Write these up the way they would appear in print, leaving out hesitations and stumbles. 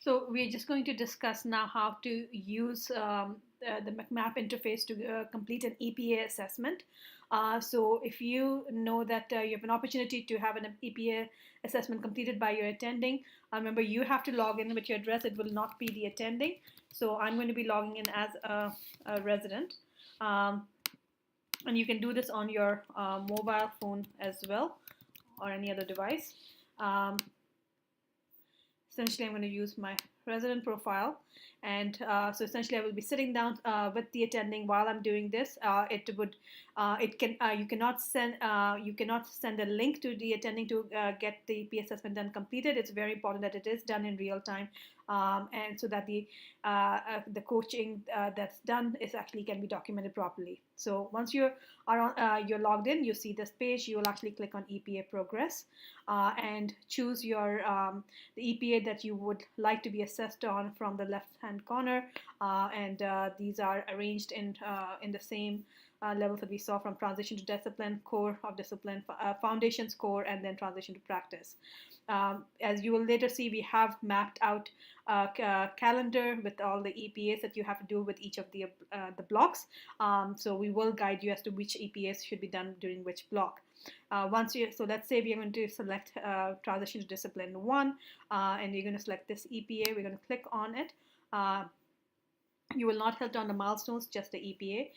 So we're just going to discuss now how to use the McMap interface to complete an EPA assessment. So if you know that you have an opportunity to have an EPA assessment completed by your attending, remember you have to log in with your address. It will not be the attending. So I'm going to be logging in as a resident. And you can do this on your mobile phone as well, or any other device. Essentially, I'm going to use my resident profile, and so essentially I will be sitting down with the attending while I'm doing this. You cannot send a link to the attending to get the EP assessment done completed. It's very important that it is done in real time, and so that the coaching that's done is actually can be documented properly. So once you're logged in, you see this page. You will actually click on EPA progress and choose your the EPA that you would like to be assessed on from the left-hand corner, and these are arranged in the same levels that we saw, from transition to discipline, core of discipline, foundations, core, and then transition to practice. As you will later see, we have mapped out a calendar with all the EPAs that you have to do with each of the blocks. So we will guide you as to which EPAs should be done during which block. So let's say we are going to select transition to discipline 1, and you're going to select this EPA. We're going to click on it. You will not hit on the milestones, just the EPA.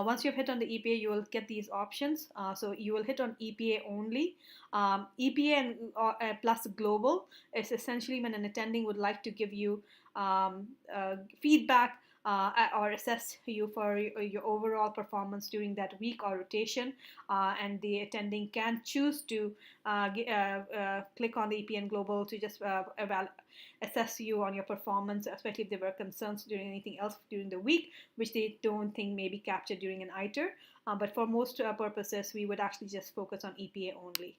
Once you've hit on the EPA, you will get these options. So you will hit on EPA only. EPA and plus global is essentially when an attending would like to give you feedback or assess you for your overall performance during that week or rotation, and the attending can choose to click on the EP and Global to just assess you on your performance, especially if there were concerns during anything else during the week, which they don't think may be captured during an ITER. But for most purposes, we would actually just focus on EPA only.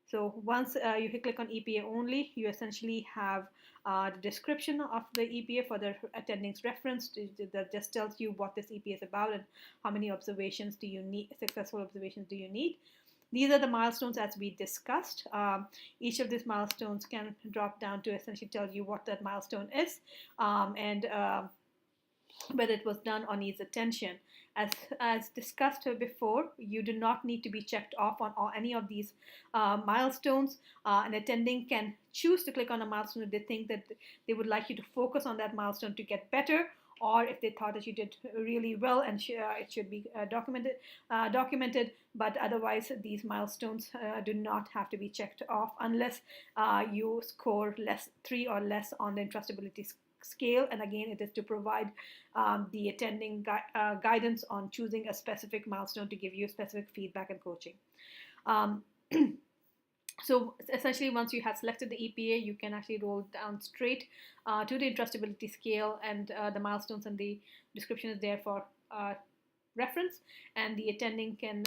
So once you click on EPA only, you essentially have the description of the EPA for the attending's reference. That just tells you what this EPA is about and how many observations do you need, successful observations do you need. These are the milestones as we discussed. Each of these milestones can drop down to essentially tell you what that milestone is, and whether it was done or needs attention. As discussed before, you do not need to be checked off on any of these milestones. An attending can choose to click on a milestone if they think that they would like you to focus on that milestone to get better, or if they thought that you did really well and it should be documented. But otherwise, these milestones do not have to be checked off unless you score 3 or less on the entrustability scale. And again, it is to provide the attending guidance on choosing a specific milestone to give you specific feedback and coaching. So essentially, once you have selected the EPA, you can actually roll down straight to the entrustability scale, and the milestones and the description is there for reference, and the attending can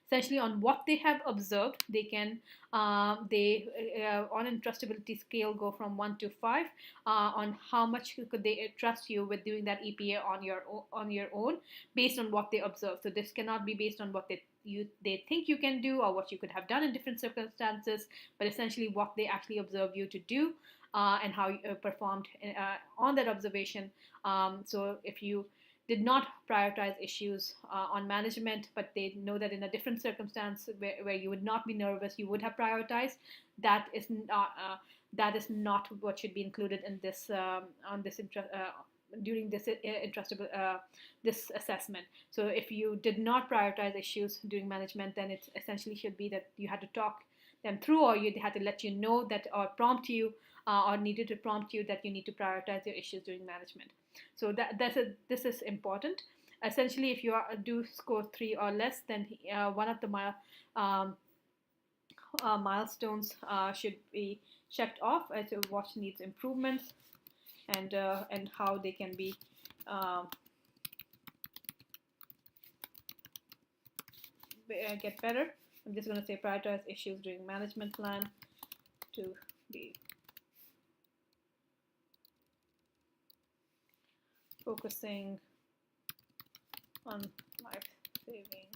essentially on what they have observed, they can on entrustability scale go from 1 to 5 on how much could they trust you with doing that EPA on your own based on what they observe. So this cannot be based on what they think you can do or what you could have done in different circumstances, but essentially what they actually observe you to do and how you performed on that observation. So if you did not prioritize issues on management, but they know that in a different circumstance where you would not be nervous, you would have prioritized, that is not what should be included in this during this this assessment. So if you did not prioritize issues during management, then it essentially should be that you had to talk them through, or you had to let you know that, or prompt you, or needed to prompt you that you need to prioritize your issues during management. So this is important. Essentially, if you do score 3 or less, then one of the milestones should be checked off as to what needs improvements and how they can be get better. I'm just going to say prioritize issues during management plan to be focusing on life-saving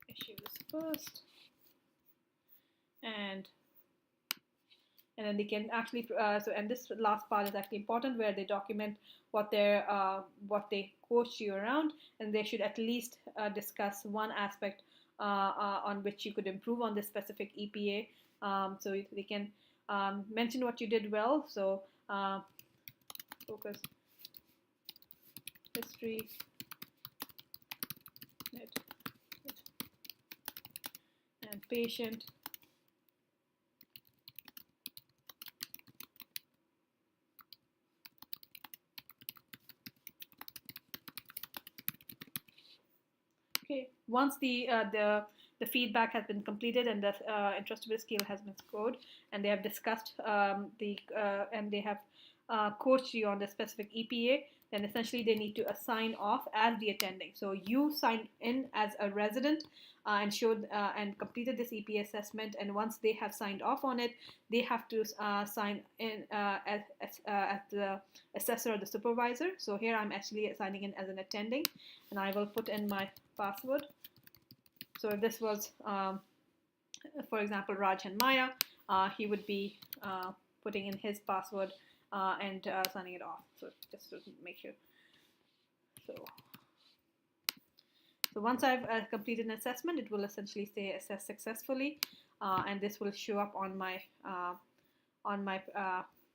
issues first, and And then they can actually and this last part is actually important, where they document what they coach you around, and they should at least discuss one aspect on which you could improve on this specific EPA. So they can mention what you did well. So focus, history, net, and patient. Okay, once the feedback has been completed and the entrustability scale has been scored, and they have discussed and they have coached you on the specific EPA, then essentially they need to assign off as the attending. So you signed in as a resident and showed and completed this EPA assessment, and once they have signed off on it, they have to sign in as the assessor or the supervisor. So here I'm actually signing in as an attending, and I will put in my password. So if this was, for example, Raj and Maya, he would be putting in his password and signing it off. So just to make sure. So once I've completed an assessment, it will essentially say assessed successfully, and this will show up on my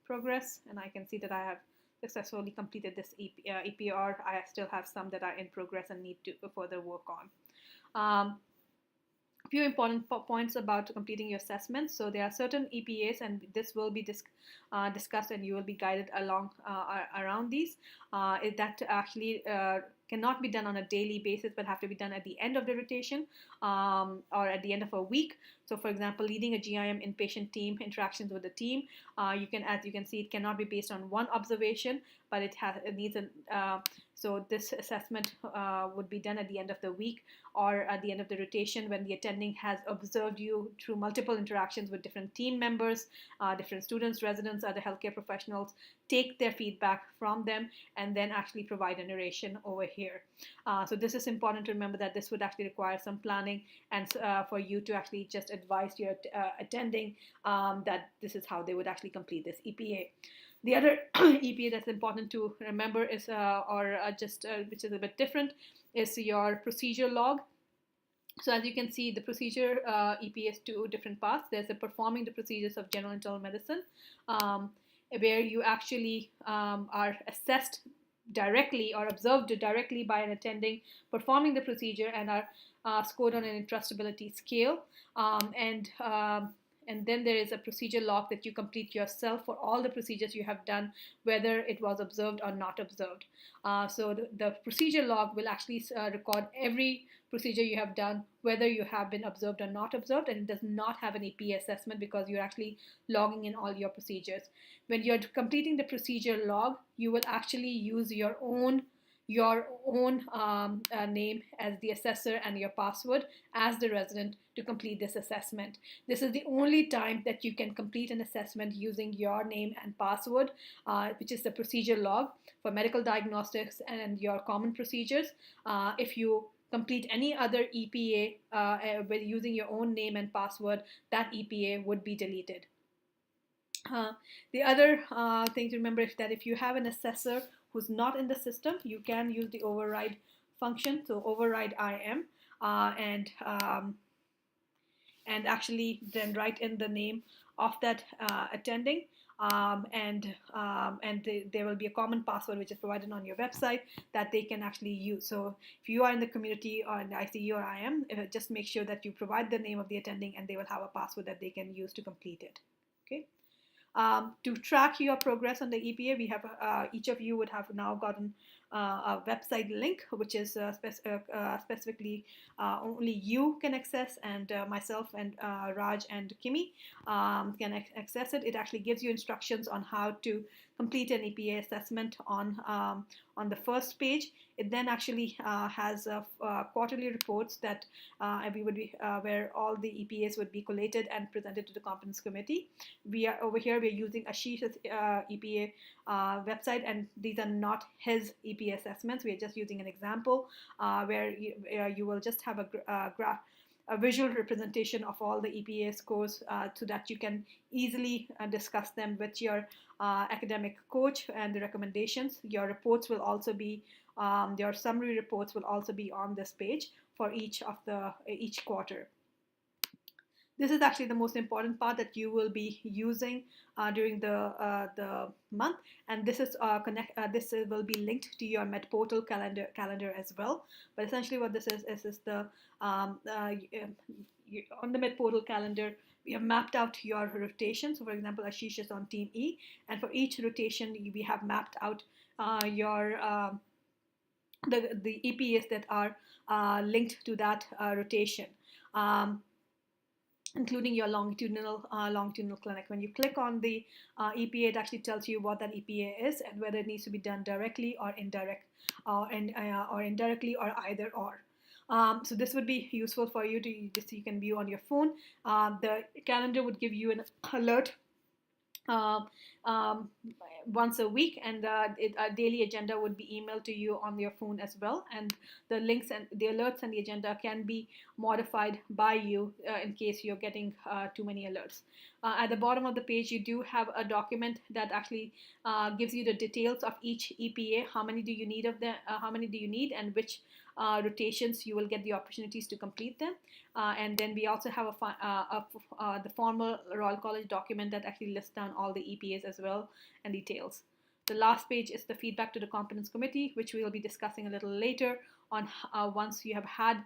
progress, and I can see that I have successfully completed this EPR. I still have some that are in progress and need to further work on. A few important points about completing your assessments. So there are certain EPAs, and this will be discussed, and you will be guided along around these. That actually cannot be done on a daily basis, but have to be done at the end of the rotation or at the end of a week. So, for example, leading a GIM inpatient team, interactions with the team, as you can see, it cannot be based on one observation, but it needs a so this assessment would be done at the end of the week or at the end of the rotation, when the attending has observed you through multiple interactions with different team members, different students, residents, other healthcare professionals, take their feedback from them, and then actually provide a narration over here. So this is important to remember, that this would actually require some planning, and for you to actually just advise your attending that this is how they would actually complete this EPA. The other EPA that's important to remember is, which is a bit different, is your procedure log. So as you can see, the procedure EPA is two different parts. There's the performing the procedures of general internal medicine, where you actually are assessed directly or observed directly by an attending performing the procedure, and are scored on an entrustability scale. And then there is a procedure log that you complete yourself for all the procedures you have done, whether it was observed or not observed. So the procedure log will actually record every procedure you have done, whether you have been observed or not observed, and it does not have an EPA assessment because you're actually logging in all your procedures. When you're completing the procedure log, you will actually use your own name as the assessor and your password as the resident to complete this assessment. This is the only time that you can complete an assessment using your name and password, which is the procedure log for medical diagnostics and your common procedures. If you complete any other EPA with using your own name and password, that EPA would be deleted. The other thing to remember is that if you have an assessor who's not in the system, you can use the override function. So override IM and actually then write in the name of that attending. There will be a common password which is provided on your website that they can actually use. So if you are in the community or in the ICU or IM, just make sure that you provide the name of the attending, and they will have a password that they can use to complete it. Okay. To track your progress on the EPA, we have each of you would have now gotten a website link, which is specifically only you can access, and myself and Raj and Kimi can access it. It actually gives you instructions on how to complete an EPA assessment on the first page. It then actually has quarterly reports that we would be where all the EPAs would be collated and presented to the competence committee. Over here we're using Ashish's EPA website, and these are not his EPA assessments. We are just using an example where you will just have a graph. a visual representation of all the EPA scores so that you can easily discuss them with your academic coach and the recommendations. Your reports will also be, your summary reports will also be on this page for each quarter. This is actually the most important part that you will be using during the month, and this is this will be linked to your Med Portal calendar as well. But essentially, what this is the on the Med Portal calendar, we have mapped out your rotation. So, for example, Ashish is on Team E, and for each rotation, we have mapped out your the EPAs that are linked to that rotation. Including your longitudinal clinic. When you click on the EPA, it actually tells you what that EPA is and whether it needs to be done directly or indirectly or either or. So this would be useful for you to just you can view on your phone. The calendar would give you an alert uh, um, once a week, and a daily agenda would be emailed to you on your phone as well, and the links and the alerts and the agenda can be modified by you in case you're getting too many alerts. At the bottom of the page, you do have a document that actually gives you the details of each EPA. How many do you need of them? How many do you need, and which rotations you will get the opportunities to complete them. And then we also have the formal Royal College document that actually lists down all the EPAs as well and details. The last page is the feedback to the competence committee, which we will be discussing a little later on once you have had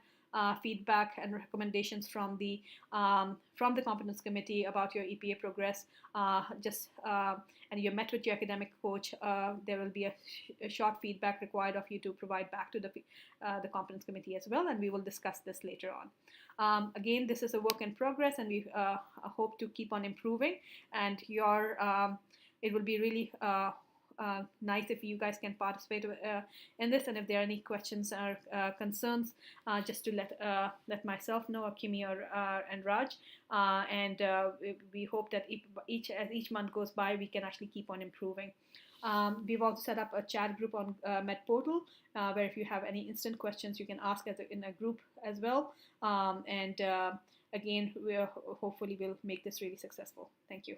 feedback and recommendations from the competence committee about your EPA progress. And you met with your academic coach, there will be a short feedback required of you to provide back to the competence committee as well, and we will discuss this later on. Again, this is a work in progress, and we hope to keep on improving. And it will be really nice if you guys can participate in this, and if there are any questions or concerns, just to let myself know, or Kimi and Raj, and we hope that as each month goes by, we can actually keep on improving. We've also set up a chat group on Med Portal, where if you have any instant questions, you can ask in a group as well. And again, hopefully we'll make this really successful. Thank you.